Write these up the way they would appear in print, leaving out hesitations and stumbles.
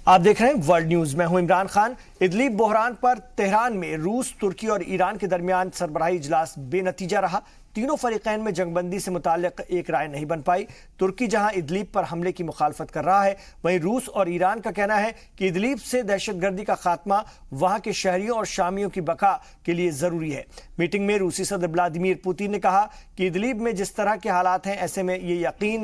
आप देख रहे हैं वर्ल्ड न्यूज। मैं हूं इमरान खान। इदलिब बहरान पर तेहरान में रूस, तुर्की और ईरान के दरमियान सरबराही इजलास बेनतीजा रहा। तीनों फरीकैन में जंगबंदी से मुताल्लिक एक राय नहीं बन पाई। तुर्की जहां इदलिब पर हमले की मुखालफत कर रहा है, वहीं रूस और ईरान का कहना है कि इदलिब से दहशतगर्दी का खात्मा वहां के शहरियों और शामियों की बका के लिए जरूरी है। मीटिंग में रूसी सदर व्लादिमीर पुतिन ने कहा कि इदलिब में जिस तरह के हालात हैं, ऐसे में ये यकीनी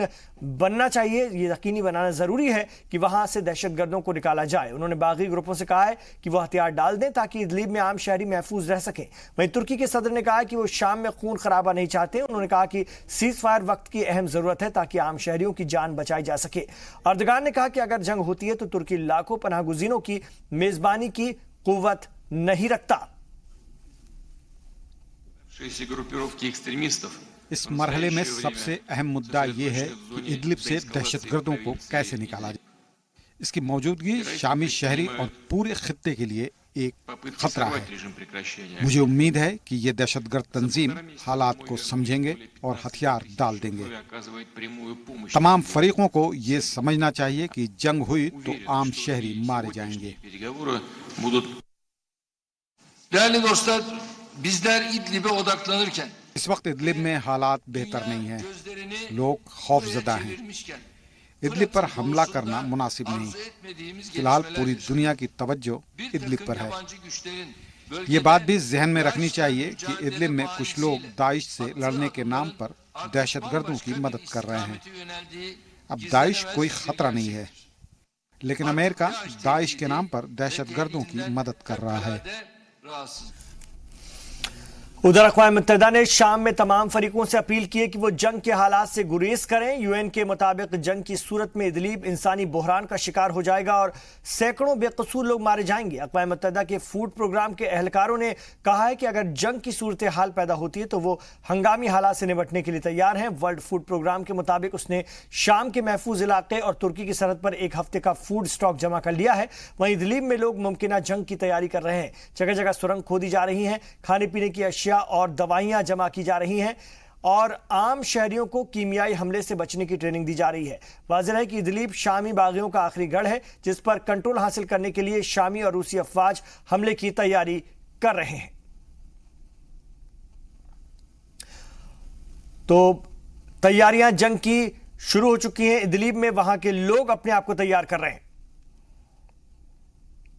बनाना जरूरी है कि वहां से दहशतगर्दों को निकाला जाए। उन्होंने बागी ग्रुपों से कहा है कि वह हथियार डाल दें ताकि इदलिब में आम शहरी महफूज रह सकें। वहीं तुर्की के सदर ने कहा कि वो शाम में खून खराबा नहीं चाहते। उन्होंने कहा कि सीज फायर वक्त की अहम जरूरत है ताकि आम शहरियों की जान बचाई जा सके। अर्दगान ने कहा कि अगर जंग होती है तो तुर्की लाखों पनाहगुजीरों की मेजबानी की कुव्वत नहीं रखता। इस मरहले में सबसे अहम मुद्दा यह है कि इदलिब से दहशतगर्दों को कैसे निकाला जाए। इसकी मौजूदगी शामी शहरी और पूरे खित्ते के लिए एक खतरा है। मुझे उम्मीद है कि ये दहशतगर्द तंजीम हालात को समझेंगे और हथियार डाल देंगे। तमाम फरीकों को ये समझना चाहिए कि जंग हुई तो आम शहरी मारे जाएंगे। इस वक्त इदलिब में हालात बेहतर नहीं हैं। लोग खौफजदा हैं। इदलिब पर हमला करना मुनासिब नहीं। फिलहाल पूरी दुनिया की तवज्जो इदलिब पर है। ये बात भी जहन में रखनी चाहिए कि इदलिब में कुछ लोग दाइश से लड़ने के नाम पर दहशतगर्दों की मदद कर रहे हैं। अब दाइश कोई खतरा नहीं है, लेकिन अमेरिका दाइश के नाम पर दहशतगर्दों की मदद कर रहा है। उधर अक़वाम मुत्तहिदा ने शाम में तमाम फरीकों से अपील की है कि वो जंग के हालात से गुरेज करें। यूएन के मुताबिक जंग की सूरत में इदलिब इंसानी बहरान का शिकार हो जाएगा और सैकड़ों बेकसूर लोग मारे जाएंगे। अक़वाम मुत्तहिदा के फूड प्रोग्राम के एहलकारों ने कहा है कि अगर जंग की सूरत हाल पैदा होती है तो वो हंगामी हालात से निपटने के लिए तैयार हैं। वर्ल्ड फूड प्रोग्राम के मुताबिक उसने शाम के महफूज इलाके और तुर्की की सरहद पर एक हफ्ते का फूड स्टॉक जमा कर लिया है। वहीं इदलिब में लोग मुमकिन जंग की तैयारी कर रहे हैं। जगह जगह सुरंग खोदी जा रही हैं, खाने पीने की अशिया और दवाइयां जमा की जा रही हैं और आम शहरियों को कीमियाई हमले से बचने की ट्रेनिंग दी जा रही है। वाज़ेह है कि इदलिब शामी बागियों का आखिरी गढ़ है जिस पर कंट्रोल हासिल करने के लिए शामी और रूसी अफवाज हमले की तैयारी कर रहे हैं। तो तैयारियां जंग की शुरू हो चुकी हैं। इदलिब में वहां के लोग अपने आप को तैयार कर रहे हैं।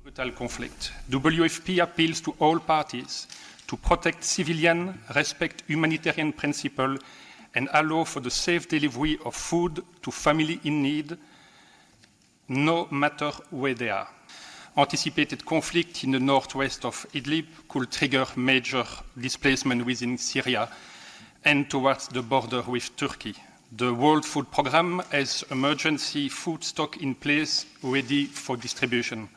Brutal conflict. WFP appeals to all parties to protect civilians, respect humanitarian principles, and allow for the safe delivery of food to families in need, no matter where they are. Anticipated conflict in the northwest of Idlib could trigger major displacement within Syria and towards the border with Turkey. The World Food Programme has emergency food stock in place ready for distribution.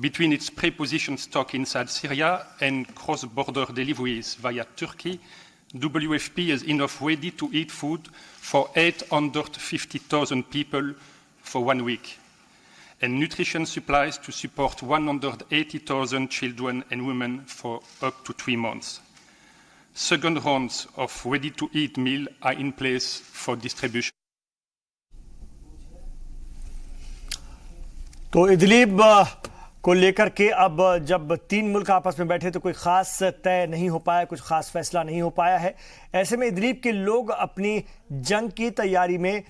Between its pre-positioned stock inside Syria and cross-border deliveries via Turkey, WFP is enough ready to eat food for 850,000 people for 1 week, and nutrition supplies to support 180,000 children and women for up to 3 months. Second rounds of ready-to-eat meals are in place for distribution. तो Idlib को लेकर के अब जब तीन मुल्क आपस में बैठे तो कोई खास तय नहीं हो पाया, कुछ खास फैसला नहीं हो पाया है। ऐसे में इदलिब के लोग अपनी जंग की तैयारी में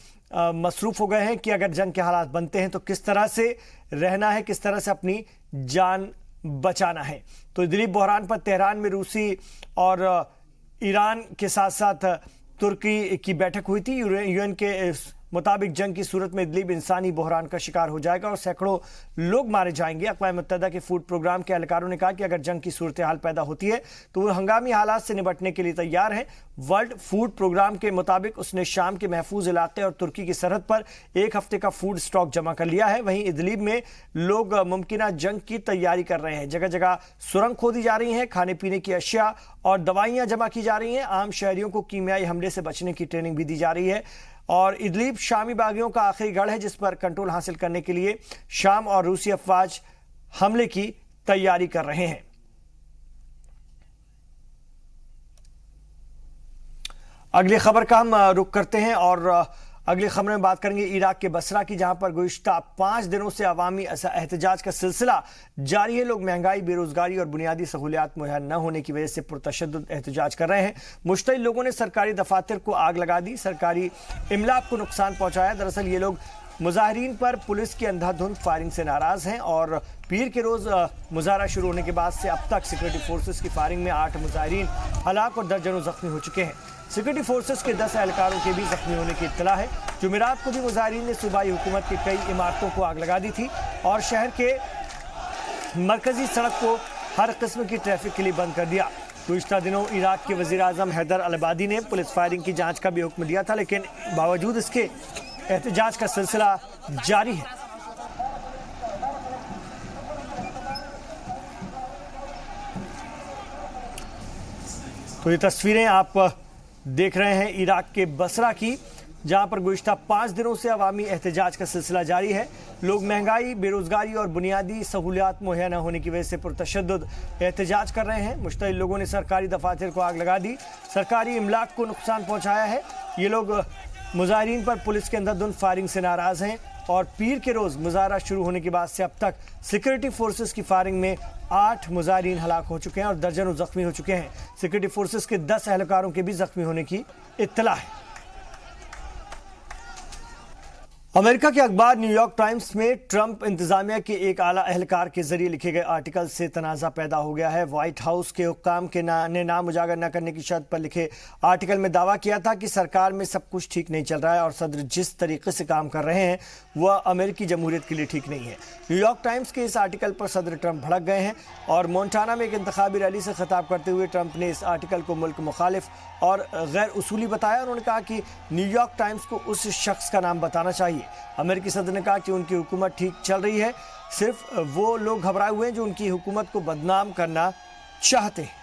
मसरूफ हो गए हैं कि अगर जंग के हालात बनते हैं तो किस तरह से रहना है, किस तरह से अपनी जान बचाना है। तो इदलिब बहरान पर तेहरान में रूसी और ईरान के साथ साथ तुर्की की बैठक हुई थी। यूएन के मुताबिक जंग की सूरत में इदलिब इंसानी बहरान का शिकार हो जाएगा और सैकड़ों लोग मारे जाएंगे। अक़वाम मुत्तहिदा के फूड प्रोग्राम के एहलकारों ने कहा कि अगर जंग की सूरत हाल पैदा होती है तो वो हंगामी हालात से निपटने के लिए तैयार हैं। वर्ल्ड फूड प्रोग्राम के मुताबिक उसने शाम के महफूज इलाके और तुर्की की सरहद पर एक हफ्ते का फूड स्टॉक जमा कर लिया है। वहीं इदलिब में लोग मुमकिन जंग की तैयारी कर रहे हैं। जगह जगह सुरंग खोदी जा रही हैं, खाने पीने की अशिया और दवाइयां जमा की जा रही हैं। आम शहरियों को कीमियाई हमले से बचने की ट्रेनिंग भी दी जा रही है। और इदलिब शामी बागियों का आखिरी गढ़ है जिस पर कंट्रोल हासिल करने के लिए शाम और रूसी अफवाज हमले की तैयारी कर रहे हैं। अगली खबर का हम रुख करते हैं और अगली खबर में बात करेंगे इराक के बसरा की, जहां पर गुज़िश्ता 5 दिनों से अवामी एहतजाज का सिलसिला जारी है। लोग महंगाई, बेरोजगारी और बुनियादी सहूलियात मुहैया न होने की वजह से पुरतशद्दुद एहतजाज कर रहे हैं। मुश्तइल लोगों ने सरकारी दफातर को आग लगा दी, सरकारी इमलाक को नुकसान पहुंचाया। दरअसल ये लोग मुजाहिरीन पर पुलिस की अंधाधुंध फायरिंग से नाराज हैं और पीर के रोज मुजाहरा शुरू होने के बाद से अब तक सिक्योरिटी फोर्सेस की फायरिंग में 8 मुजाहिरीन हलाक और दर्जनों जख्मी हो चुके हैं। सिक्योरिटी फोर्सेस के 10 एहलकारों के भी जख्मी होने की इत्तला है। जुमेरात को भी मुजाहिरीन ने सूबाई हुकूमत की कई इमारतों को आग लगा दी थी और शहर के मरकजी सड़क को हर किस्म की ट्रैफिक के लिए बंद कर दिया। गुज़िश्ता दिनों इराक के वज़ीर आज़म हैदर अल अबादी ने पुलिस फायरिंग की जांच का भी हुक्म दिया था, लेकिन बावजूद इसके एहतजाज का सिलसिला जारी है। तो ये तस्वीरें आप देख रहे हैं इराक के बसरा की, जहां पर गुज़िश्ता 5 दिनों से अवामी एहतजाज का सिलसिला जारी है। लोग महंगाई, बेरोजगारी और बुनियादी सहूलियात मुहैया न होने की वजह से पुरतशद्दुद एहतजाज कर रहे हैं। मुश्तइल लोगों ने सरकारी दफातर को आग लगा दी, सरकारी इमलाक को नुकसान पहुंचाया है। ये लोग मुजाहिरीन पर पुलिस के अंधाधुंध फायरिंग से नाराज हैं और पीर के रोज मुजाहरा शुरू होने के बाद से अब तक सिक्योरिटी फोर्सेस की फायरिंग में 8 मुजाहिरीन हलाक हो चुके हैं और दर्जनों जख्मी हो चुके हैं। सिक्योरिटी फोर्सेस के 10 एहलकारों के भी जख्मी होने की इत्तला है। अमेरिका के अखबार न्यूयॉर्क टाइम्स में ट्रंप इंतजामिया के एक आला एहलकार के जरिए लिखे गए आर्टिकल से तनाज़ा पैदा हो गया है। व्हाइट हाउस के हुक्काम के ने नाम उजागर न करने की शर्त पर लिखे आर्टिकल में दावा किया था कि सरकार में सब कुछ ठीक नहीं चल रहा है और सदर जिस तरीके से काम कर रहे हैं वह अमेरिकी जमहूरियत के लिए ठीक नहीं है। न्यूयॉर्क टाइम्स के इस आर्टिकल पर सदर ट्रंप भड़क गए हैं और मोन्टाना में एक इंतखाबी रैली से खिताब करते हुए ट्रंप ने इस आर्टिकल को मुल्क मुखालिफ और गैर उसूली बताया। उन्होंने कहा कि न्यूयॉर्क टाइम्स को उस शख्स का नाम बताना चाहिए। अमेरिकी सदर ने कहा कि उनकी हुकूमत ठीक चल रही है, सिर्फ वो लोग घबराए हुए हैं जो उनकी हुकूमत को बदनाम करना चाहते हैं।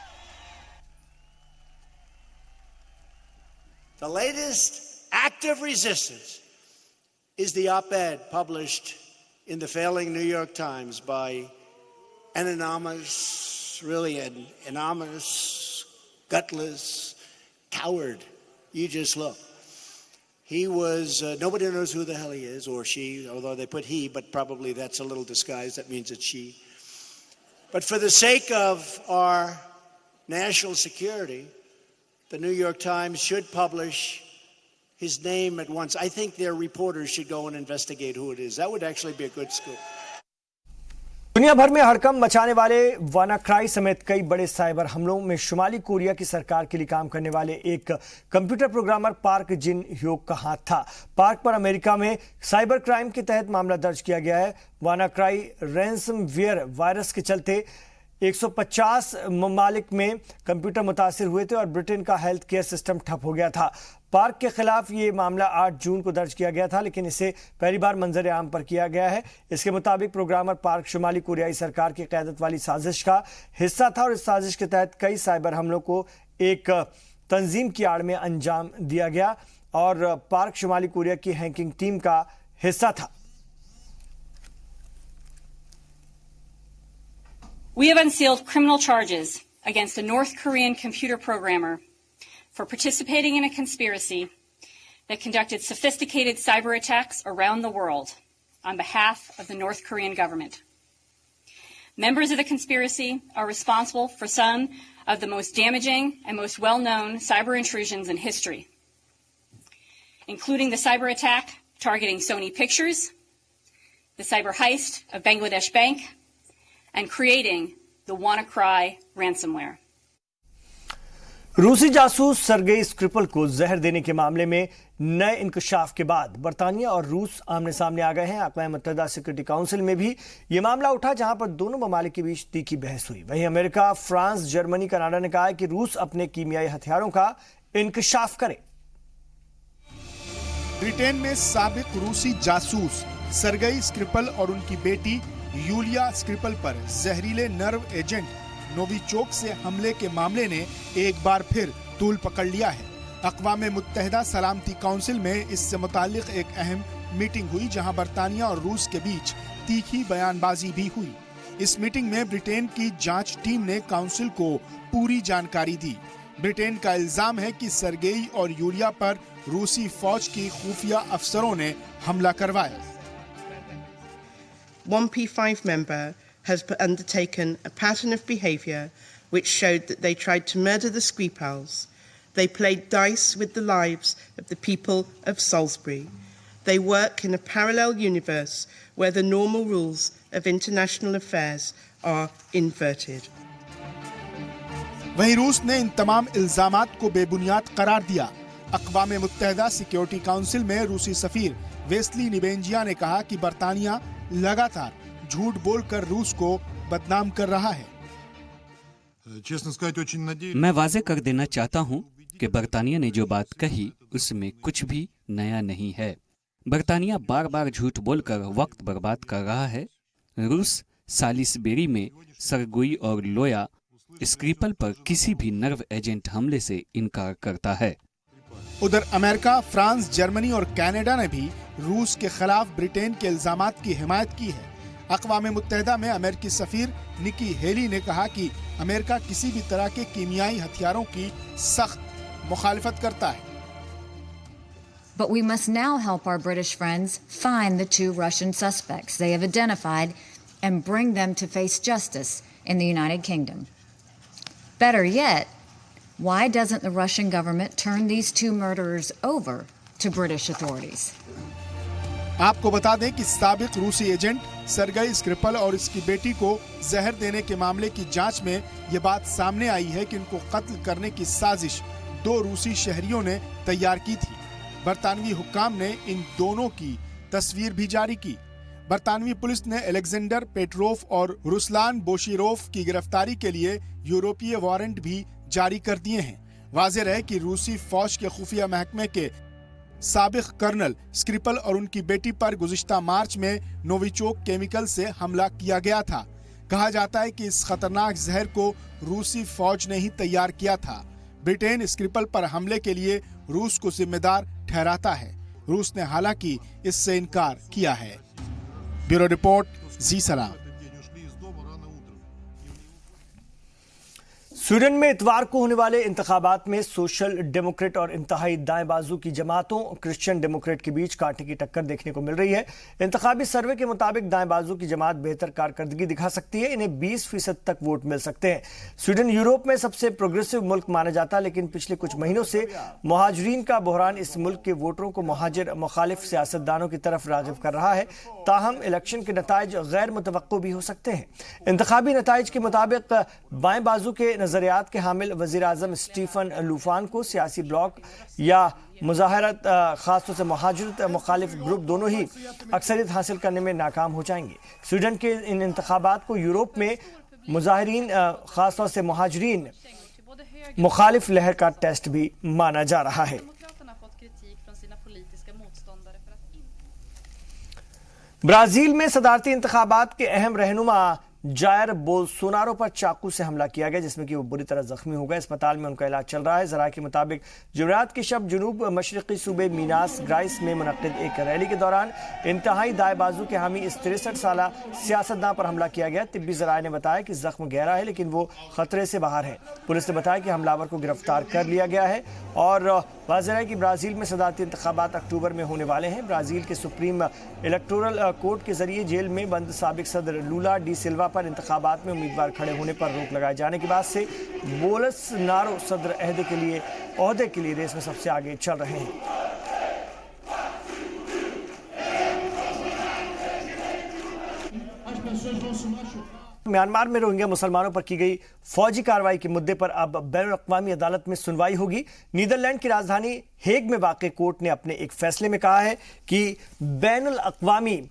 The latest act of resistance is the op-ed published in the failing New York Times by an anonymous, really an anonymous, gutless coward. You just look. He was, nobody knows who the hell he is, or she, although they put he, but probably that's a little disguised. That means it's she. But for the sake of our national security, the New York Times should publish his name at once. I think their reporters should go and investigate who it is. That would actually be a good scoop. दुनिया भर में हड़कंप मचाने वाले WannaCry समेत कई बड़े cyber हमलों में शुमाली कोरिया की सरकार के लिए काम करने वाले एक कंप्यूटर प्रोग्रामर पार्क जिन ह्योक का हाथ था। पार्क पर अमेरिका में साइबर क्राइम के तहत मामला दर्ज किया गया है। वानाक्राई रैंसमवेयर वायरस के चलते 150 ममालिक में कंप्यूटर मुतासिर हुए थे और ब्रिटेन का हेल्थ केयर सिस्टम ठप हो गया था। पार्क के खिलाफ ये मामला 8 जून को दर्ज किया गया था, लेकिन इसे पहली बार मंजर आम पर किया गया है। इसके मुताबिक प्रोग्रामर पार्क शुमाली कोरियाई सरकार की क़यादत वाली साजिश का हिस्सा था और इस साजिश के तहत कई साइबर हमलों को एक तंजीम की आड़ में अंजाम दिया गया और पार्क शुमाली कोरिया की हैकिंग टीम का हिस्सा था। We have unsealed criminal charges against a North Korean computer programmer for participating in a conspiracy that conducted sophisticated cyber attacks around the world on behalf of the North Korean government. Members of the conspiracy are responsible for some of the most damaging and most well-known cyber intrusions in history, including the cyber attack targeting Sony Pictures, the cyber heist of Bangladesh Bank, and creating the WannaCry ransomware. रूसी जासूस Sergei Skripal को जहर देने के मामले में नए इंकशाफ के बाद बरतानिया और रूस आमने सामने आ गए हैं। अक़वाम मुत्तहिदा सिक्योरिटी काउंसिल में भी ये मामला उठा, जहां पर दोनों ममालिक के बीच तीखी बहस हुई। वहीं अमेरिका, फ्रांस, जर्मनी, कनाडा ने कहा है कि रूस अपने कीमियाई हथियारों का इंकशाफ करे। ब्रिटेन में साबिक रूसी जासूस सर्गेई स्क्रिपल और उनकी बेटी यूलिया स्क्रिपल पर जहरीले नर्व एजेंट नोविचोक से हमले के मामले ने एक बार फिर तूल पकड़ लिया है। अक़वाम मुत्तहिदा सलामती काउंसिल में इससे मुताल्लिक एक अहम मीटिंग हुई, जहां बरतानिया और रूस के बीच तीखी बयानबाजी भी हुई। इस मीटिंग में ब्रिटेन की जांच टीम ने काउंसिल को पूरी जानकारी दी। ब्रिटेन का इल्जाम है कि सरगेई और यूलिया पर रूसी फौज की खुफिया अफसरों ने हमला करवाया। One P5 member has undertaken a pattern of behaviour which showed that they tried to murder the Skripals. They played dice with the lives of the people of Salisbury. They work in a parallel universe where the normal rules of international affairs are inverted. वहीं रूस ने इन तमाम इल्जामात को बेबुनियाद करार दिया। अक़वाम मुत्तहिदा security council में रूसी सफीर वेस्ली निबेंजिया ने कहा कि बरतानिया लगातार झूठ बोलकर रूस को बदनाम कर रहा है। मैं वाज़ेह कर देना चाहता हूं कि बरतानिया ने जो बात कही उसमें कुछ भी नया नहीं है। बरतानिया बार बार झूठ बोलकर वक्त बर्बाद कर रहा है। रूस सालिसबेरी में सरगोई और लोया स्क्रिपल पर किसी भी नर्व एजेंट हमले से इनकार करता है। उधर अमेरिका, फ्रांस, जर्मनी और कनाडा ने भी रूस के खिलाफ ब्रिटेन के इल्जामात की हिमायत की है। अक़वाम मुत्तहिदा में अमेरिकी सफीर निकी हेली ने कहा कि अमेरिका किसी भी तरह के कीमियाई हथियारों की सख्त मुखालिफत करता है। But we must now help our British friends find the 2 Russian suspects they have identified and bring them to face justice in the United Kingdom. Better yet, why doesn't the Russian government turn these 2 murderers over to British authorities? आपको बता दें कि साबिक रूसी agent Sergei Skripal और इसकी बेटी को जहर देने के मामले की जांच में ये बात सामने आई है कि इनको कत्ल करने की साजिश 2 रूसी शहरियों ने तैयार की थी। बरतानवी हुक्काम ने इन दोनों की तस्वीर भी जारी की। बरतानवी पुलिस ने अलेक्जेंडर पेट्रोव और रुसलान बोशिरोव की गिरफ्तारी के लिए यूरोपीय वारंट भी जारी कर दिए हैं। वाज़ेह रहे कि रूसी फौज के खुफिया महकमे के साबिक कर्नल स्क्रिपल और उनकी बेटी पर गुज़िश्ता मार्च में नोविचोक केमिकल से हमला किया गया था। कहा जाता है कि इस खतरनाक जहर को रूसी फौज ने ही तैयार किया था। ब्रिटेन स्क्रिपल पर हमले के लिए रूस को जिम्मेदार ठहराता है। रूस ने हालांकि इससे इनकार किया है। ब्यूरो रिपोर्ट, जी सलाम। स्वीडन में इतवार को होने वाले इंतखाबात में सोशल डेमोक्रेट और इंतहाई दाएं बाजू की जमातों क्रिश्चियन डेमोक्रेट के बीच कांटे की टक्कर देखने को मिल रही है। इंतखाबी सर्वे के मुताबिक दाएं बाजू की जमात बेहतर कारकर्दगी दिखा सकती है। इन्हें 20% तक वोट मिल सकते हैं। स्वीडन यूरोप में सबसे प्रोग्रेसिव मुल्क माना जाता है, लेकिन पिछले कुछ महीनों से मुहाजिरीन का बहरान इस मुल्क के वोटरों को मुहाजिर मुखालिफ सियासतदानों की तरफ राग़िब कर रहा है। ताहम इलेक्शन के नताइज गैर मुतवक्को भी हो सकते हैं। इंतखाबी नताइज के मुताबिक बाएं बाजू के नजरियात के हामिल वजीर आजम स्टीफन लूफान को सियासी ब्लॉक या मुजाहरत खासतौर से मुहाजिरत मुखालिफ ग्रुप दोनों ही अक्सरियत हासिल करने में नाकाम हो जाएंगे। स्वीडन के इन इंतखाबात को यूरोप में मुजाहिरीन खासतौर से मुहाजिरीन मुखालिफ लहर का टेस्ट भी माना जा रहा है। ब्राजील में सदारती इंतखाबात के अहम रहनुमा जायर बोल्सोनारो पर चाकू से हमला किया गया, जिसमें कि वो बुरी तरह जख्मी हो गए। अस्पताल में उनका इलाज चल रहा है। जरा के मुताबिक जुमेरात की शब जुनूब मशरकी सूबे मीनास ग्राइस में मुनक्किद एक रैली के दौरान इंतहाई दाएं बाजू के हामी इस 63 साला सियासतदान पर हमला किया गया। तिब्बी जराए ने बताया कि जख्म गहरा है, लेकिन वो खतरे से बाहर है। पुलिस ने बताया कि हमलावर को गिरफ्तार कर लिया गया है और वाज़ेह है कि ब्राज़ील में सदारती इंतखाबात अक्टूबर में होने वाले हैं। ब्राज़ील के सुप्रीम इलेक्टोरल कोर्ट के जरिए जेल में बंद साबिक सदर लूला डी सिल्वा पर इंतखाबात में उम्मीदवार खड़े होने पर रोक लगाए जाने के बाद से बोल्सोनारो सदर ओहदे के लिए रेस में सबसे आगे चल रहे हैं। म्यांमार में रोहिंग्या मुसलमानों पर की गई फौजी कार्रवाई के मुद्दे पर अब बैनुल-अक़वामी अदालत में सुनवाई होगी। नीदरलैंड की राजधानी हेग में वाक़ कोर्ट ने अपने एक फैसले में कहा है कि बैनुल-अक़वामी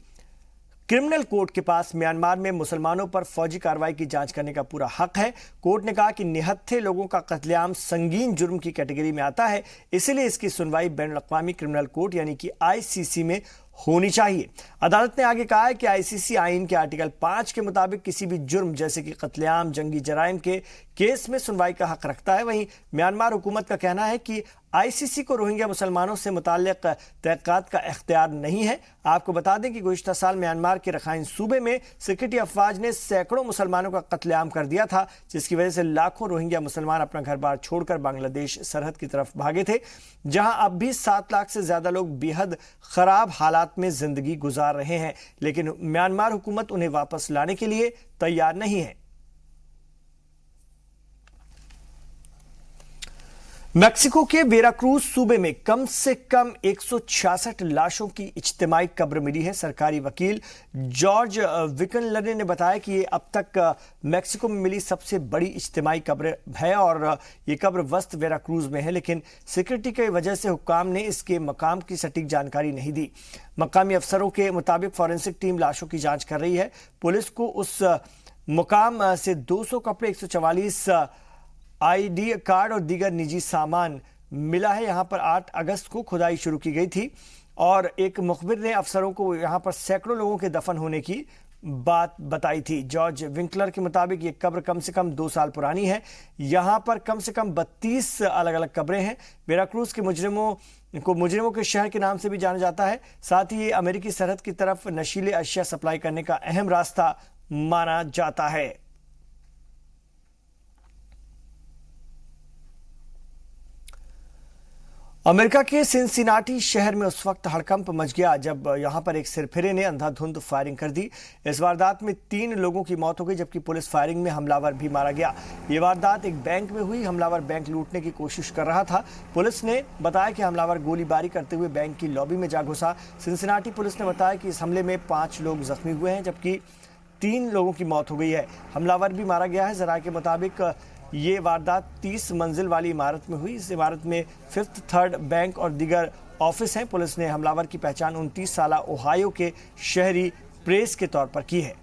क्रिमिनल कोर्ट के पास म्यांमार में मुसलमानों पर फौजी कार्रवाई की जांच करने का पूरा हक है। कोर्ट ने कहा कि निहत्थे लोगों का कत्लेआम संगीन जुर्म की कैटेगरी में आता है, इसलिए इसकी सुनवाई बैनुल-अक़वामी क्रिमिनल कोर्ट यानी कि ICC में होनी चाहिए। अदालत ने आगे कहा है कि ICC आइन के आर्टिकल 5 के मुताबिक किसी भी जुर्म जैसे कि कत्लेआम, जंगी जराइम के केस में सुनवाई का हक रखता है। वहीं म्यांमार हुकूमत का कहना है कि आईसीसी को रोहिंग्या मुसलमानों से मुताल्लिक तहक़ीक़ात का इख्तियार नहीं है। आपको बता दें कि गुज़िश्ता साल म्यांमार के रखाइन सूबे में सिक्योरिटी अफवाज ने सैकड़ों मुसलमानों का कत्लेआम कर दिया था, जिसकी वजह से लाखों रोहिंग्या मुसलमान अपना घर बार छोड़कर बांग्लादेश सरहद की तरफ भागे थे, जहां अब भी 7 लाख से ज्यादा लोग बेहद खराब हालात में जिंदगी गुजार रहे हैं, लेकिन म्यांमार हुकूमत उन्हें वापस लाने के लिए तैयार नहीं है। मेक्सिको के वेराक्रूज सूबे में कम से कम 166 लाशों की इज्तिमाई कब्र मिली है। सरकारी वकील जॉर्ज विकनलने ने बताया कि ये अब तक मेक्सिको में मिली सबसे बड़ी इज्तिमाई कब्र है और ये कब्र वस्त वेराक्रूज में है, लेकिन सिक्योरिटी की वजह से हुक्काम ने इसके मकाम की सटीक जानकारी नहीं दी। मकामी अफसरों के मुताबिक फॉरेंसिक टीम लाशों की जांच कर रही है। पुलिस को उस मुकाम से 200 कपड़े, 144 आईडी कार्ड और दीगर निजी सामान मिला है। यहां पर 8 अगस्त को खुदाई शुरू की गई थी और एक मुखबिर ने अफसरों को यहां पर सैकड़ों लोगों के दफन होने की बात बताई थी। जॉर्ज विंकलर के मुताबिक ये कब्र कम से कम 2 साल पुरानी है। यहां पर कम से कम 32 अलग अलग कब्रें हैं। वेराक्रूज के मुजरिमों के शहर के नाम से भी जाना जाता है। साथ ही ये अमेरिकी सरहद की तरफ नशीले अशिया सप्लाई करने का अहम रास्ता माना जाता है। अमेरिका के सिनसिनाटी शहर में उस वक्त हड़कंप मच गया जब यहां पर एक सिरफिरे ने अंधाधुंध फायरिंग कर दी। इस वारदात में 3 लोगों की मौत हो गई, जबकि पुलिस फायरिंग में हमलावर भी मारा गया। ये वारदात एक बैंक में हुई। हमलावर बैंक लूटने की कोशिश कर रहा था। पुलिस ने बताया कि हमलावर गोलीबारी करते हुए बैंक की लॉबी में जा घुसा। सिनसिनाटी पुलिस ने बताया कि इस हमले में 5 लोग जख्मी हुए हैं, जबकि 3 लोगों की मौत हो गई है। हमलावर भी मारा गया है। जरा के मुताबिक ये वारदात 30 मंजिल वाली इमारत में हुई। इस इमारत में 5th, 3rd बैंक और दीगर ऑफिस हैं। पुलिस ने हमलावर की पहचान 29 साला ओहायो के शहरी प्रेस के तौर पर की है।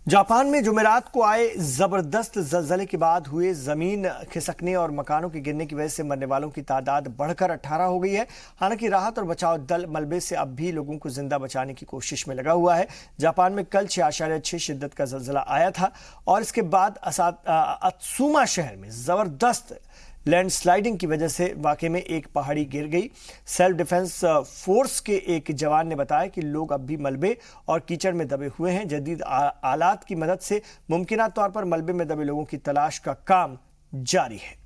जापान में जुमेरात को आए जबरदस्त जलजले के बाद हुए जमीन खिसकने और मकानों के गिरने की वजह से मरने वालों की तादाद बढ़कर 18 हो गई है। हालांकि राहत और बचाव दल मलबे से अब भी लोगों को जिंदा बचाने की कोशिश में लगा हुआ है। जापान में कल 6.6 शिद्दत का जलजला आया था और इसके बाद अत्सुमा शहर में जबरदस्त लैंडस्लाइडिंग की वजह से वाकई में एक पहाड़ी गिर गई। सेल्फ डिफेंस फोर्स के एक जवान ने बताया कि लोग अब भी मलबे और कीचड़ में दबे हुए हैं। जदीद आलात की मदद से मुमकिना तौर पर मलबे में दबे लोगों की तलाश का काम जारी है।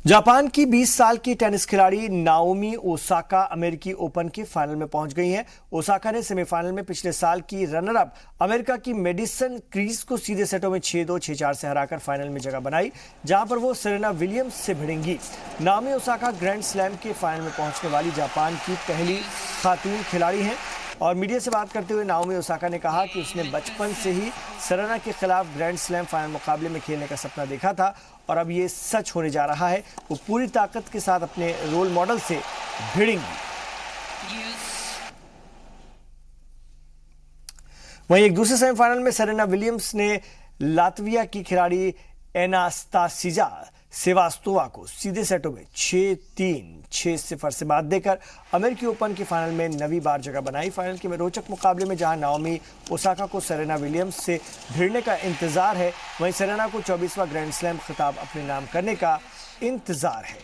जापान की 20 साल की टेनिस खिलाड़ी नाओमी ओसाका अमेरिकी ओपन के फाइनल में पहुंच गई हैं। ओसाका ने सेमीफाइनल में पिछले साल की रनर अप अमेरिका की मेडिसन क्रीज को सीधे सेटों में 6-2, 6-4 से हराकर फाइनल में जगह बनाई, जहां पर वो सेरेना विलियम्स से भिड़ेंगी। नाओमी ओसाका ग्रैंड स्लैम के फाइनल में पहुंचने वाली जापान की पहली खातून खिलाड़ी हैं और मीडिया से बात करते हुए नाओमी ओसाका ने कहा कि उसने बचपन से ही सेरेना के खिलाफ ग्रैंड स्लैम फाइनल मुकाबले में खेलने का सपना देखा था और अब ये सच होने जा रहा है। वो पूरी ताकत के साथ अपने रोल मॉडल से भिड़ेंगी। वहीं एक दूसरे सेमीफाइनल में सेरेना विलियम्स ने लातविया की खिलाड़ी एनास्तासिजा सेवास्तोवा को सीधे सेटों में 6-3, 6-0 से मात देकर अमेरिकी ओपन के फाइनल में 9वीं बार जगह बनाई। फाइनल के रोचक मुकाबले में जहां नाओमी ओसाका को सेरेना विलियम्स से भिड़ने का इंतजार है, वहीं सेरेना को 24वां ग्रैंड स्लैम खिताब अपने नाम करने का इंतजार है।